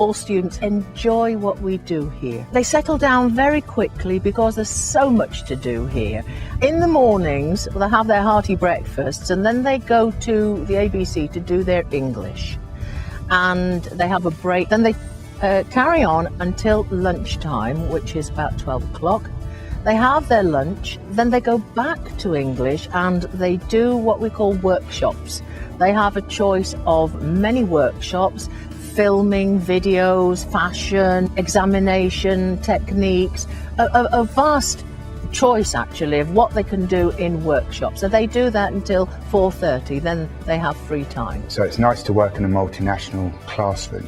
all students enjoy what we do here. They settle down very quickly because there's so much to do here. In the mornings, they have their hearty breakfasts and then they go to the ABC to do their English. And they have a break, then they carry on until lunchtime, which is about 12 o'clock. They have their lunch, then they go back to English and they do what we call workshops. They have a choice of many workshops, filming, videos, fashion, examination, techniques, a vast choice actually of what they can do in workshops. So they do that until 4:30, then they have free time. So it's nice to work in a multinational classroom.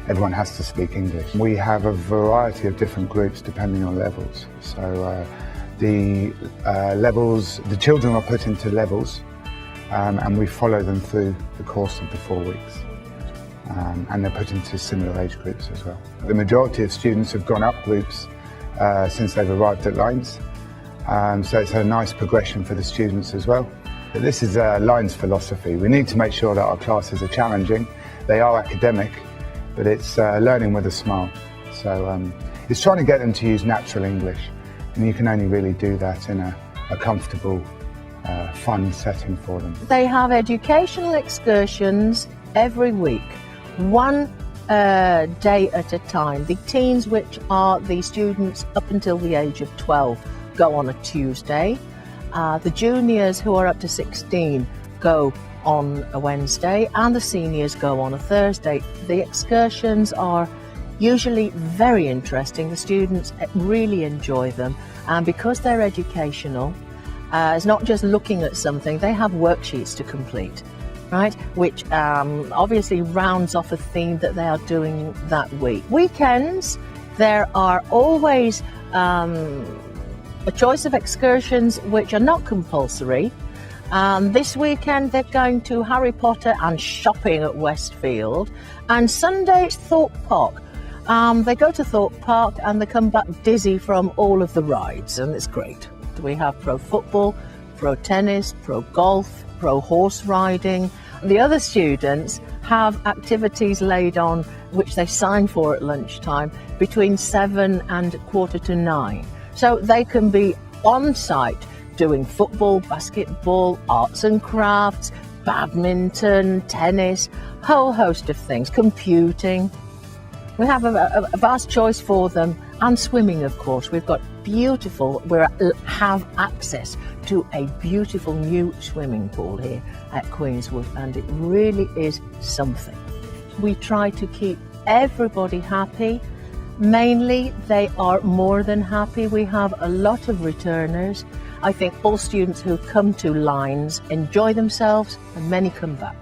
Everyone has to speak English. We have a variety of different groups depending on levels. So the children are put into levels and we follow them through the course of the 4 weeks. And they're put into similar age groups as well. The majority of students have gone up groups since they've arrived at Lines. So it's a nice progression for the students as well. But this is Lines philosophy. We need to make sure that our classes are challenging. They are academic, but it's learning with a smile. So it's trying to get them to use natural English, and you can only really do that in a comfortable, fun setting for them. They have educational excursions every week, one day at a time. The teens, which are the students up until the age of 12, go on a Tuesday. The juniors, who are up to 16, go on a Wednesday, and the seniors go on a Thursday. The excursions are usually very interesting. The students really enjoy them, and because they're educational, it's not just looking at something, they have worksheets to complete, right, which obviously rounds off a theme that they are doing that week. Weekends, there are always a choice of excursions which are not compulsory. This weekend they're going to Harry Potter and shopping at Westfield, and Sunday it's Thorpe Park. They go to Thorpe Park and they come back dizzy from all of the rides, and it's great. We have pro football, pro tennis, pro golf, pro horse riding. The other students have activities laid on which they sign for at lunchtime between 7 and 8:45. So they can be on site doing football, basketball, arts and crafts, badminton, tennis, whole host of things, computing. We have a vast choice for them, and swimming, of course. We have access to a beautiful new swimming pool here at Queenswood, and it really is something. We try to keep everybody happy. Mainly, they are more than happy. We have a lot of returners. I think all students who come to Lines enjoy themselves, and many come back.